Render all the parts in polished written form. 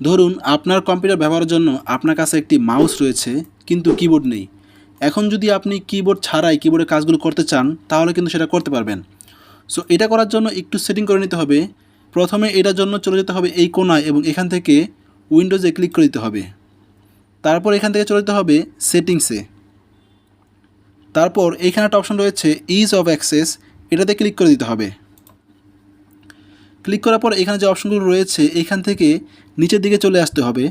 ধরুন আপনার কম্পিউটার ব্যবহারের জন্য আপনার কাছে একটি মাউস রয়েছে কিন্তু কিবোর্ড নেই। এখন যদি আপনি কিবোর্ড ছাড়াই কিবোর্ডের কাজগুলো করতে চান তাহলে কিন্তু সেটা করতে পারবেন। সো এটা করার জন্য একটু সেটিং করে নিতে হবে। প্রথমে এটার জন্য চলে যেতে হবে এই কোণায় এবং এখান থেকে উইন্ডোজে ক্লিক করে দিতে হবে। তারপর এখান থেকে চলে যেতে হবে সেটিংসে। তারপর এইখানে একটা অপশন রয়েছে ইজ অফ অ্যাক্সেস, এটাতে ক্লিক করে দিতে হবে। ক্লিক করার পর এখানে যে অপশনগুলো রয়েছে এখান থেকে নিচের দিকে চলে আসতে হবে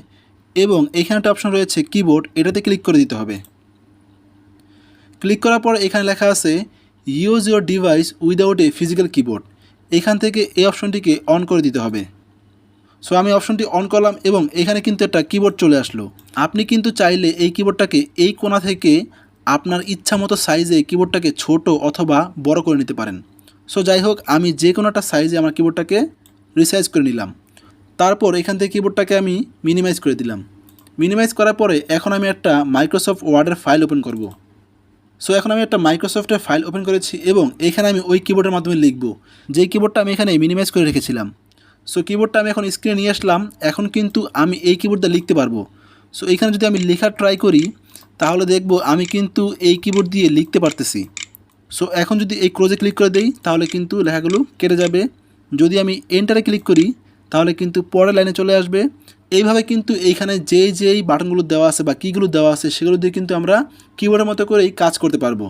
এবং এখানে একটা অপশন রয়েছে কিবোর্ড, এটাতে ক্লিক করে দিতে হবে। ক্লিক করার পর এখানে লেখা আছে use your device without a physical keyboard, এখান থেকে এই অপশনটিকে অন করে দিতে হবে। সো আমি অপশনটি অন করলাম এবং এখানে কিন্তু একটা কিবোর্ড চলে আসলো। আপনি কিন্তু চাইলে এই কিবোর্ডটাকে এই কোণা থেকে আপনার ইচ্ছা মতো সাইজে কিবোর্ডটাকে ছোট অথবা বড় করে নিতে পারেন। সো যাই হোক, আমি যে কোনো একটা সাইজে আমার কিবোর্ডটাকে রিসাইজ করে নিলাম। তারপর এখান থেকে কিবোর্ডটাকে আমি মিনিমাইজ করে দিলাম। মিনিমাইজ করার পরে এখন আমি একটা মাইক্রোসফট ওয়ার্ডের ফাইল ওপেন করব। সো এখন আমি একটা মাইক্রোসফটের ফাইল ওপেন করেছি এবং এখানে আমি ওই কিবোর্ডের মাধ্যমে লিখব যেই কিবোর্ডটা আমি এখানে মিনিমাইজ করে রেখেছিলাম। সো কিবোর্ডটা আমি এখন স্ক্রিনে নিয়ে আসলাম। এখন কিন্তু আমি এই কিবোর্ডটা লিখতে পারবো। সো এইখানে যদি আমি লেখার ট্রাই করি তাহলে দেখব আমি কিন্তু এই কিবোর্ড দিয়ে লিখতে পারতেছি। সো এখন যদি এই ক্লোজে ক্লিক করে দেই তাহলে কিন্তু লেখাগুলো কেটে যাবে। যদি আমি এন্টারে ক্লিক করি তাহলে কিন্তু পরের লাইনে চলে আসবে। এইভাবে কিন্তু এইখানে যেই বাটনগুলো দেওয়া আছে বা কীগুলো দেওয়া আছে সেগুলো দিয়ে কিন্তু আমরা কিবোর্ডের মতো করেই কাজ করতে পারবো।